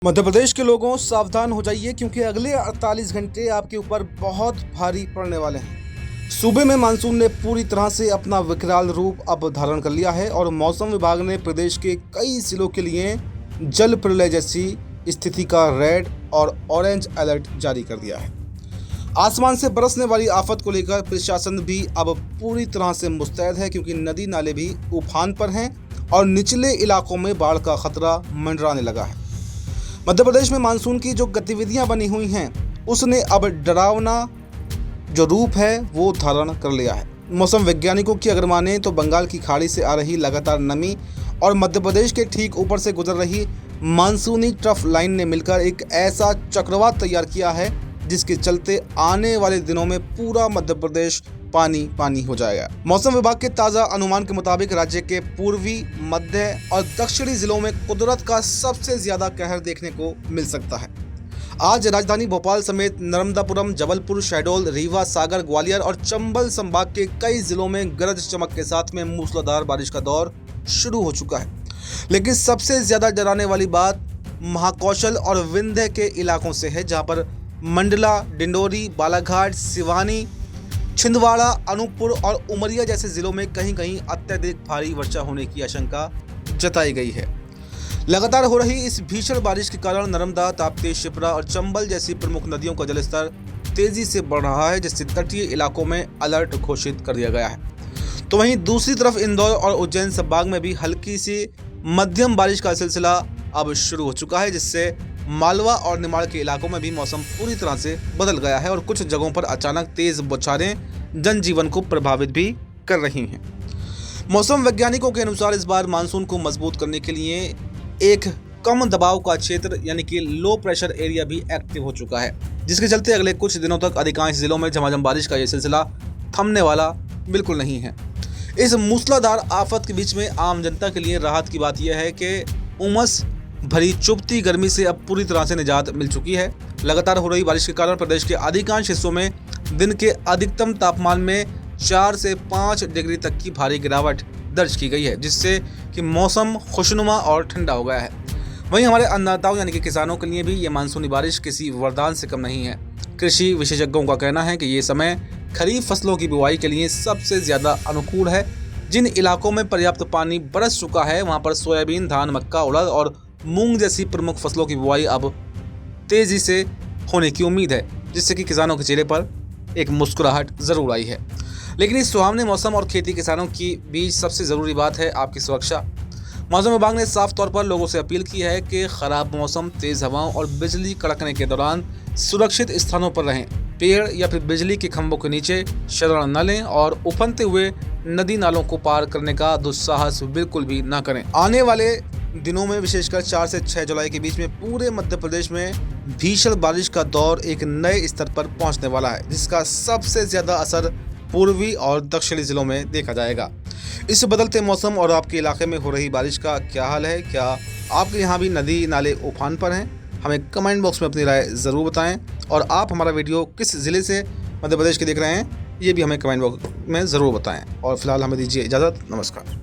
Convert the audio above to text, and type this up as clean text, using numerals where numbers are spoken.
मध्य प्रदेश के लोगों सावधान हो जाइए क्योंकि अगले 48 घंटे आपके ऊपर बहुत भारी पड़ने वाले हैं। सूबे में मानसून ने पूरी तरह से अपना विकराल रूप अब धारण कर लिया है और मौसम विभाग ने प्रदेश के कई जिलों के लिए जल प्रलय जैसी स्थिति का रेड और ऑरेंज अलर्ट जारी कर दिया है। आसमान से बरसने वाली आफत को लेकर प्रशासन भी अब पूरी तरह से मुस्तैद है क्योंकि नदी नाले भी उफान पर हैं और निचले इलाकों में बाढ़ का खतरा मंडराने लगा है। मध्य प्रदेश में मानसून की जो गतिविधियां बनी हुई हैं उसने अब डरावना जो रूप है वो धारण कर लिया है। मौसम वैज्ञानिकों की अगर माने तो बंगाल की खाड़ी से आ रही लगातार नमी और मध्य प्रदेश के ठीक ऊपर से गुजर रही मानसूनी ट्रफ लाइन ने मिलकर एक ऐसा चक्रवात तैयार किया है जिसके चलते आने वाले दिनों में पूरा मध्य प्रदेश पानी पानी हो जाएगा। मौसम विभाग के ताज़ा अनुमान के मुताबिक राज्य के पूर्वी, मध्य और दक्षिणी जिलों में कुदरत का सबसे ज्यादा कहर देखने को मिल सकता है। आज राजधानी भोपाल समेत नर्मदापुरम, जबलपुर, शहडोल, रीवा, सागर, ग्वालियर और चंबल संभाग के कई जिलों में गरज चमक के साथ में मूसलाधार बारिश का दौर शुरू हो चुका है। लेकिन सबसे ज्यादा डराने वाली बात महाकौशल और विंध्य के इलाकों से है, जहां पर मंडला, डिंडोरी, बालाघाट, सिवानी, छिंदवाड़ा, अनूपपुर और उमरिया जैसे जिलों में कहीं कहीं अत्यधिक भारी वर्षा होने की आशंका जताई गई है। लगातार हो रही इस भीषण बारिश के कारण नर्मदा, ताप्ती, शिप्रा और चंबल जैसी प्रमुख नदियों का जलस्तर तेजी से बढ़ रहा है, जिससे तटीय इलाकों में अलर्ट घोषित कर दिया गया है। तो वहीं दूसरी तरफ इंदौर और उज्जैन संभाग में भी हल्की सी मध्यम बारिश का सिलसिला अब शुरू हो चुका है, जिससे मालवा और निमाड़ के इलाकों में भी मौसम पूरी तरह से बदल गया है और कुछ जगहों पर अचानक तेज बौछारें जनजीवन को प्रभावित भी कर रही हैं। मौसम वैज्ञानिकों के अनुसार इस बार मानसून को मजबूत करने के लिए एक कम दबाव का क्षेत्र यानी कि लो प्रेशर एरिया भी एक्टिव हो चुका है, जिसके चलते अगले कुछ दिनों तक अधिकांश जिलों में झमाझम बारिश का यह सिलसिला थमने वाला बिल्कुल नहीं है। इस मूसलाधार आफत के बीच में आम जनता के लिए राहत की बात यह है कि उमस भरी चुभती गर्मी से अब पूरी तरह से निजात मिल चुकी है। लगातार हो रही बारिश के कारण प्रदेश के अधिकांश हिस्सों में दिन के अधिकतम तापमान में 4 से 5 डिग्री तक की भारी गिरावट दर्ज की गई है, जिससे कि मौसम खुशनुमा और ठंडा हो गया है। वहीं हमारे अन्नदाताओं यानी कि किसानों के लिए भी ये मानसूनी बारिश किसी वरदान से कम नहीं है। कृषि विशेषज्ञों का कहना है कि ये समय खरीफ फसलों की बुआई के लिए सबसे ज़्यादा अनुकूल है। जिन इलाकों में पर्याप्त पानी बरस चुका है वहाँ पर सोयाबीन, धान, मक्का, उड़द और मूंग जैसी प्रमुख फसलों की बुआई अब तेजी से होने की उम्मीद है, जिससे कि किसानों के चेहरे पर एक मुस्कुराहट जरूर आई है। लेकिन इस सुहावने मौसम और खेती किसानों की बीच सबसे ज़रूरी बात है आपकी सुरक्षा। मौसम विभाग ने साफ तौर पर लोगों से अपील की है कि खराब मौसम, तेज़ हवाओं और बिजली कड़कने के दौरान सुरक्षित स्थानों पर रहें, पेड़ या फिर बिजली के खंभों के नीचे शरण न लें और उफनते हुए नदी नालों को पार करने का दुस्साहस बिल्कुल भी ना करें। आने वाले दिनों में विशेषकर 4 से 6 जुलाई के बीच में पूरे मध्य प्रदेश में भीषण बारिश का दौर एक नए स्तर पर पहुंचने वाला है, जिसका सबसे ज़्यादा असर पूर्वी और दक्षिणी जिलों में देखा जाएगा। इस बदलते मौसम और आपके इलाके में हो रही बारिश का क्या हाल है? क्या आपके यहाँ भी नदी नाले उफान पर हैं? हमें कमेंट बॉक्स में अपनी राय ज़रूर बताएं और आप हमारा वीडियो किस ज़िले से मध्य प्रदेश के देख रहे हैं ये भी हमें कमेंट बॉक्स में ज़रूर बताएं। और फिलहाल हमें दीजिए इजाज़त। नमस्कार।